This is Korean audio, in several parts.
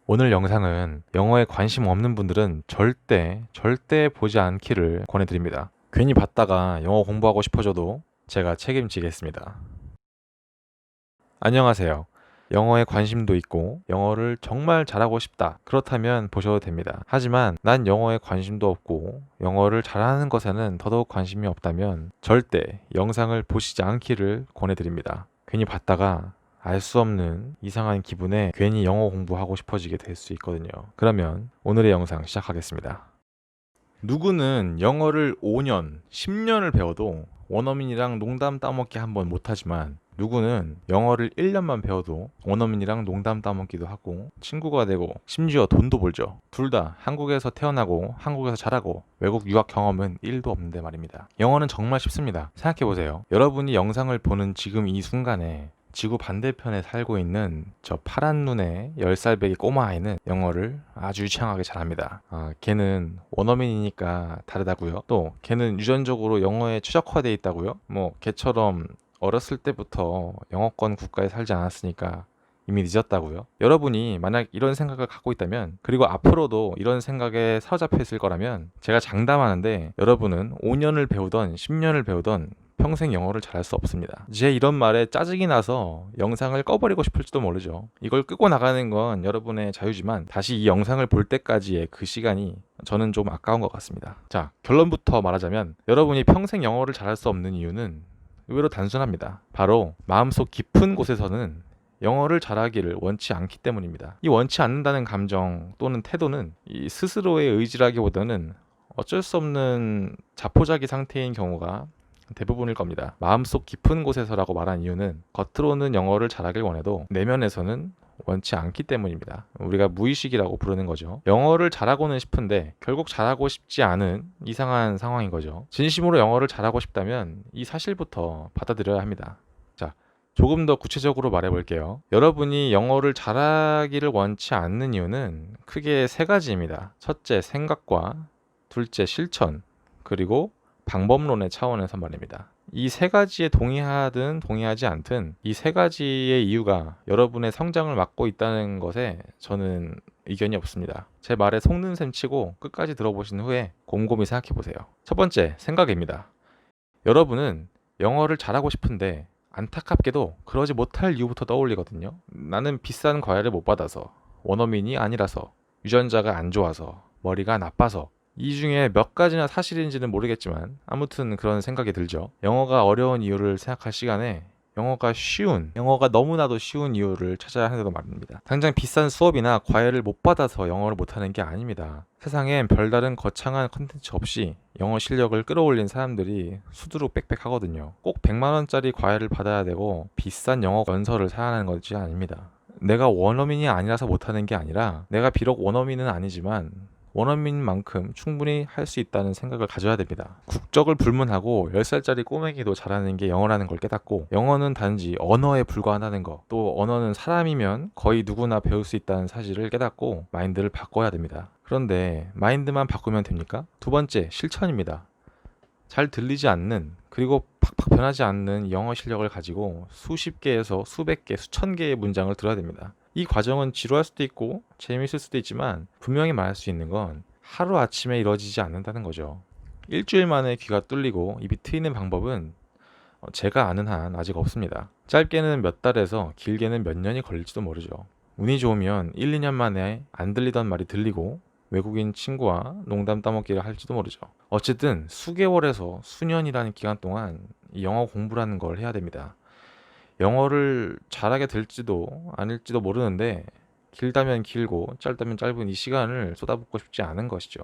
오늘 영상은 영어에 관심 없는 분들은 절대 보지 않기를 권해드립니다. 괜히 봤다가 영어 공부하고 싶어져도 제가 책임지겠습니다. 안녕하세요. 영어에 관심도 있고 영어를 정말 잘하고 싶다. 그렇다면 보셔도 됩니다. 하지만 난 영어에 관심도 없고 영어를 잘하는 것에는 더더욱 관심이 없다면 절대 영상을 보시지 않기를 권해드립니다. 괜히 봤다가 알 수 없는 이상한 기분에 괜히 영어 공부하고 싶어지게 될 수 있거든요. 그러면 오늘의 영상 시작하겠습니다. 누구는 영어를 5년, 10년을 배워도 원어민이랑 농담 따먹기 한번 못하지만 누구는 영어를 1년만 배워도 원어민이랑 농담 따먹기도 하고 친구가 되고 심지어 돈도 벌죠. 둘 다 한국에서 태어나고 한국에서 자라고 외국 유학 경험은 1도 없는데 말입니다. 영어는 정말 쉽습니다. 생각해보세요. 여러분이 영상을 보는 지금 이 순간에 지구 반대편에 살고 있는 저 파란 눈의 10살 배기 꼬마아이는 영어를 아주 유창하게 잘합니다. 걔는 원어민이니까 다르다고요. 또 걔는 유전적으로 영어에 최적화되어 있다고요. 뭐 걔처럼 어렸을 때부터 영어권 국가에 살지 않았으니까 이미 늦었다고요. 여러분이 만약 이런 생각을 갖고 있다면, 그리고 앞으로도 이런 생각에 사로잡혀 있을 거라면 제가 장담하는데 여러분은 5년을 배우던 10년을 배우던 평생 영어를 잘할 수 없습니다. 제 이런 말에 짜증이 나서 영상을 꺼버리고 싶을지도 모르죠. 이걸 끄고 나가는 건 여러분의 자유지만 다시 이 영상을 볼 때까지의 그 시간이 저는 좀 아까운 것 같습니다. 자, 결론부터 말하자면 여러분이 평생 영어를 잘할 수 없는 이유는 의외로 단순합니다. 바로 마음속 깊은 곳에서는 영어를 잘하기를 원치 않기 때문입니다. 이 원치 않는다는 감정 또는 태도는 이 스스로의 의지라기보다는 어쩔 수 없는 자포자기 상태인 경우가 대부분일 겁니다. 마음속 깊은 곳에서라고 말한 이유는 겉으로는 영어를 잘하길 원해도 내면에서는 원치 않기 때문입니다. 우리가 무의식이라고 부르는 거죠. 영어를 잘하고는 싶은데 결국 잘하고 싶지 않은 이상한 상황인 거죠. 진심으로 영어를 잘하고 싶다면 이 사실부터 받아들여야 합니다. 자, 조금 더 구체적으로 말해볼게요. 여러분이 영어를 잘하기를 원치 않는 이유는 크게 세 가지입니다. 첫째, 생각과 둘째, 실천, 그리고 방법론의 차원에서 말입니다. 이 세 가지에 동의하든 동의하지 않든 이 세 가지의 이유가 여러분의 성장을 막고 있다는 것에 저는 의견이 없습니다. 제 말에 속는 셈 치고 끝까지 들어보신 후에 곰곰이 생각해 보세요. 첫 번째, 생각입니다. 여러분은 영어를 잘하고 싶은데 안타깝게도 그러지 못할 이유부터 떠올리거든요. 나는 비싼 과외를 못 받아서, 원어민이 아니라서, 유전자가 안 좋아서, 머리가 나빠서, 이 중에 몇 가지나 사실인지는 모르겠지만 아무튼 그런 생각이 들죠. 영어가 어려운 이유를 생각할 시간에 영어가 너무나도 쉬운 이유를 찾아야 하는데도 말입니다. 당장 비싼 수업이나 과외를 못 받아서 영어를 못하는 게 아닙니다. 세상엔 별다른 거창한 컨텐츠 없이 영어 실력을 끌어올린 사람들이 수두룩 빽빽 하거든요. 꼭 100만 원짜리 과외를 받아야 되고 비싼 영어 연서를 사야 하는 것이 아닙니다. 내가 원어민이 아니라서 못하는 게 아니라 내가 비록 원어민은 아니지만 원어민만큼 충분히 할 수 있다는 생각을 가져야 됩니다. 국적을 불문하고 10살짜리 꼬맹이도 잘하는 게 영어라는 걸 깨닫고, 영어는 단지 언어에 불과하다는 거, 또 언어는 사람이면 거의 누구나 배울 수 있다는 사실을 깨닫고 마인드를 바꿔야 됩니다. 그런데 마인드만 바꾸면 됩니까? 두 번째, 실천입니다. 잘 들리지 않는, 그리고 팍팍 변하지 않는 영어 실력을 가지고 수십 개에서 수백 개, 수천 개의 문장을 들어야 됩니다. 이 과정은 지루할 수도 있고 재미있을 수도 있지만 분명히 말할 수 있는 건 하루아침에 이루어지지 않는다는 거죠. 일주일 만에 귀가 뚫리고 입이 트이는 방법은 제가 아는 한 아직 없습니다. 짧게는 몇 달에서 길게는 몇 년이 걸릴지도 모르죠. 운이 좋으면 1, 2년 만에 안 들리던 말이 들리고 외국인 친구와 농담 따먹기를 할지도 모르죠. 어쨌든 수개월에서 수년이라는 기간 동안 이 영어 공부라는 걸 해야 됩니다. 영어를 잘하게 될지도 아닐지도 모르는데 길다면 길고 짧다면 짧은 이 시간을 쏟아붓고 싶지 않은 것이죠.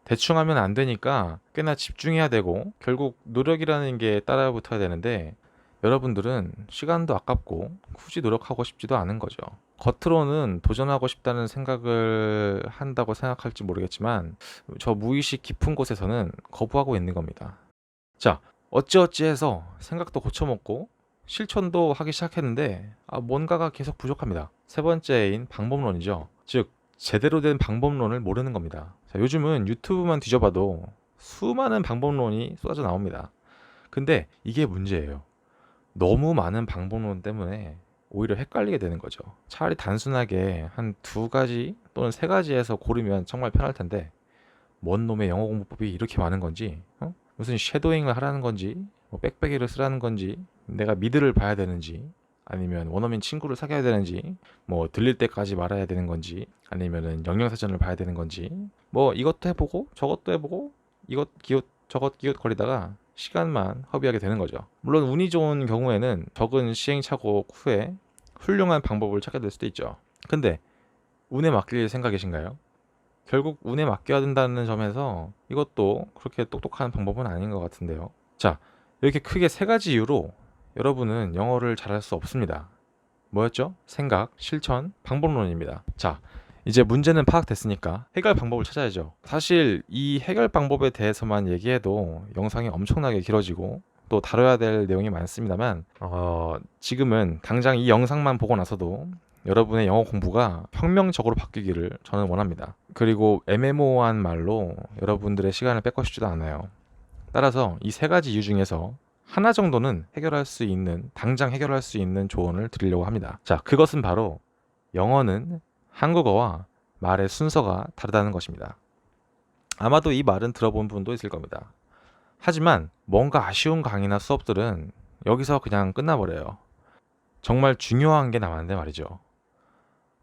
대충 하면 안 되니까 꽤나 집중해야 되고 결국 노력이라는 게 따라 붙어야 되는데 여러분들은 시간도 아깝고 굳이 노력하고 싶지도 않은 거죠. 겉으로는 도전하고 싶다는 생각을 한다고 생각할지 모르겠지만 저 무의식 깊은 곳에서는 거부하고 있는 겁니다. 자, 어찌어찌해서 생각도 고쳐먹고 실천도 하기 시작했는데 뭔가가 계속 부족합니다. 세 번째인 방법론이죠. 즉 제대로 된 방법론을 모르는 겁니다. 자, 요즘은 유튜브만 뒤져봐도 수많은 방법론이 쏟아져 나옵니다. 근데 이게 문제예요. 너무 많은 방법론 때문에 오히려 헷갈리게 되는 거죠. 차라리 단순하게 한 두 가지 또는 세 가지에서 고르면 정말 편할 텐데 뭔 놈의 영어 공부법이 이렇게 많은 건지, 무슨 쉐도잉을 하라는 건지, 뭐 빽빽이를 쓰라는 건지, 내가 미드를 봐야 되는지, 아니면 원어민 친구를 사귀어야 되는지, 뭐 들릴 때까지 말아야 되는 건지, 아니면은 영양사전을 봐야 되는 건지, 뭐 이것도 해보고 저것도 해보고 이것 기웃 저것 기웃 거리다가 시간만 허비하게 되는 거죠. 물론 운이 좋은 경우에는 적은 시행착오 후에 훌륭한 방법을 찾게 될 수도 있죠. 근데 운에 맡길 생각이신가요? 결국 운에 맡겨야 된다는 점에서 이것도 그렇게 똑똑한 방법은 아닌 것 같은데요. 자, 이렇게 크게 세 가지 이유로 여러분은 영어를 잘할 수 없습니다. 뭐였죠? 생각, 실천, 방법론입니다. 자, 이제 문제는 파악됐으니까 해결 방법을 찾아야죠. 사실 이 해결 방법에 대해서만 얘기해도 영상이 엄청나게 길어지고 또 다뤄야 될 내용이 많습니다만 지금은 당장 이 영상만 보고 나서도 여러분의 영어 공부가 혁명적으로 바뀌기를 저는 원합니다. 그리고 애매모호한 말로 여러분들의 시간을 뺏고 싶지도 않아요. 따라서 이 세 가지 이유 중에서 하나 정도는 당장 해결할 수 있는 조언을 드리려고 합니다. 자, 그것은 바로 영어는 한국어와 말의 순서가 다르다는 것입니다. 아마도 이 말은 들어본 분도 있을 겁니다. 하지만 뭔가 아쉬운 강의나 수업들은 여기서 그냥 끝나버려요. 정말 중요한 게 남았는데 말이죠.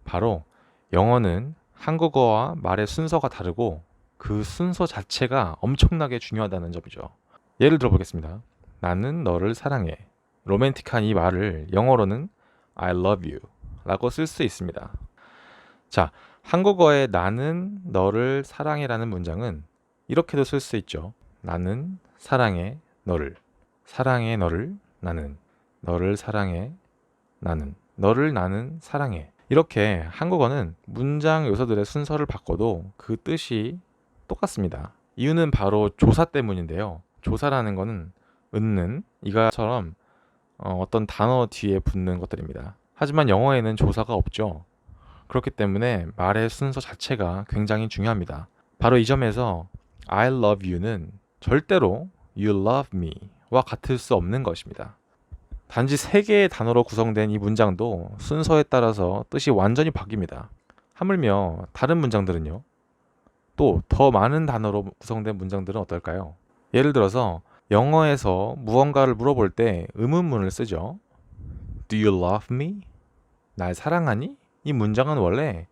바로 영어는 한국어와 말의 순서가 다르고 그 순서 자체가 엄청나게 중요하다는 점이죠. 예를 들어보겠습니다. 나는 너를 사랑해. 로맨틱한 이 말을 영어로는 I love you 라고 쓸 수 있습니다. 자, 한국어의 나는 너를 사랑해라는 문장은 이렇게도 쓸 수 있죠. 나는 사랑해 너를. 사랑해 너를 나는. 너를 사랑해 나는. 너를 나는 사랑해. 이렇게 한국어는 문장 요소들의 순서를 바꿔도 그 뜻이 똑같습니다. 이유는 바로 조사 때문인데요. 조사라는 거는 은는 이가처럼 어떤 단어 뒤에 붙는 것들입니다. 하지만 영어에는 조사가 없죠. 그렇기 때문에 말의 순서 자체가 굉장히 중요합니다. 바로 이 점에서 I love you는 절대로 you love me와 같을 수 없는 것입니다. 단지 3개의 단어로 구성된 이 문장도 순서에 따라서 뜻이 완전히 바뀝니다. 하물며 다른 문장들은요? 또 더 많은 단어로 구성된 문장들은 어떨까요? 예를 들어서 영어에서 무언가를 물어볼 때 의문문을 쓰죠. Do you love me? 날 사랑하니? 이 문장은 원래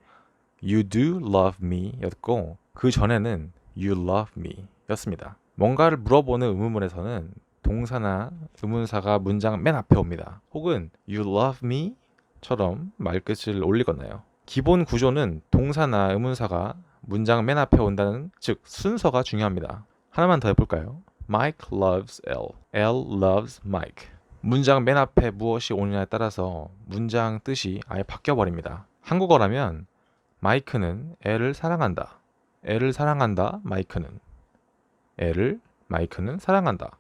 You do love me 였고 그 전에는 You love me 였습니다. 뭔가를 물어보는 의문문에서는 동사나 의문사가 문장 맨 앞에 옵니다. 혹은 You love me? 처럼 말끝을 올리거나요. 기본 구조는 동사나 의문사가 문장 맨 앞에 온다는 즉 순서가 중요합니다. 하나만 더 해볼까요? Mike loves L. L loves Mike. 문장 맨 앞에 무엇이 오느냐에 따라서 문장 뜻이 아예 바뀌어버립니다. 한국어라면 마이크는 L을 사랑한다. L을 사랑한다. 마이크는. L을 마이크는 사랑한다.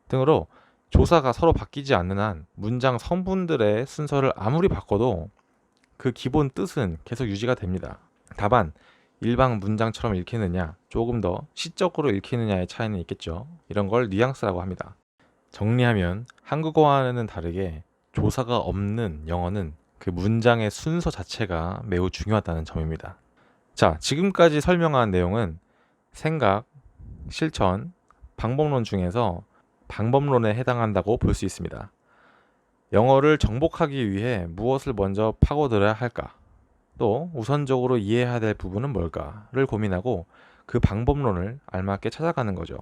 등으로 조사가 서로 바뀌지 않는 한 문장 성분들의 순서를 아무리 바꿔도 그 기본 뜻은 계속 유지가 됩니다. 다만 일반 문장처럼 읽히느냐 조금 더 시적으로 읽히느냐의 차이는 있겠죠. 이런 걸 뉘앙스라고 합니다. 정리하면 한국어와는 다르게 조사가 없는 영어는 그 문장의 순서 자체가 매우 중요하다는 점입니다. 자, 지금까지 설명한 내용은 생각, 실천, 방법론 중에서 방법론에 해당한다고 볼 수 있습니다. 영어를 정복하기 위해 무엇을 먼저 파고들어야 할까? 또 우선적으로 이해해야 될 부분은 뭘까를 고민하고 그 방법론을 알맞게 찾아가는 거죠.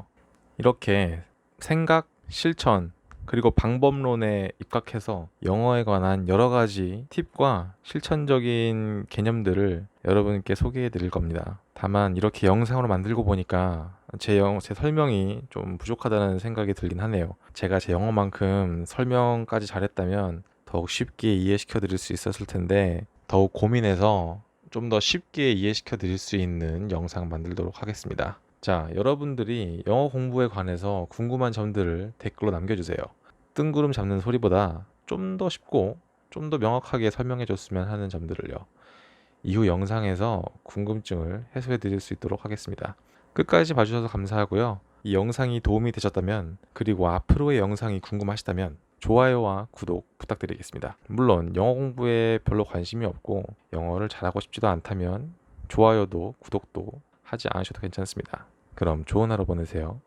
이렇게 생각, 실천, 그리고 방법론에 입각해서 영어에 관한 여러 가지 팁과 실천적인 개념들을 여러분께 소개해 드릴 겁니다. 다만 이렇게 영상으로 만들고 보니까 제 설명이 좀 부족하다는 생각이 들긴 하네요. 제가 제 영어만큼 설명까지 잘했다면 더욱 쉽게 이해시켜 드릴 수 있었을 텐데 더욱 고민해서 좀 더 쉽게 이해시켜 드릴 수 있는 영상 만들도록 하겠습니다. 자, 여러분들이 영어 공부에 관해서 궁금한 점들을 댓글로 남겨주세요. 뜬구름 잡는 소리보다 좀 더 쉽고 좀 더 명확하게 설명해 줬으면 하는 점들을요. 이후 영상에서 궁금증을 해소해 드릴 수 있도록 하겠습니다. 끝까지 봐주셔서 감사하고요. 이 영상이 도움이 되셨다면 그리고 앞으로의 영상이 궁금하시다면 좋아요와 구독 부탁드리겠습니다. 물론 영어 공부에 별로 관심이 없고 영어를 잘하고 싶지도 않다면 좋아요도 구독도 하지 않으셔도 괜찮습니다. 그럼 좋은 하루 보내세요.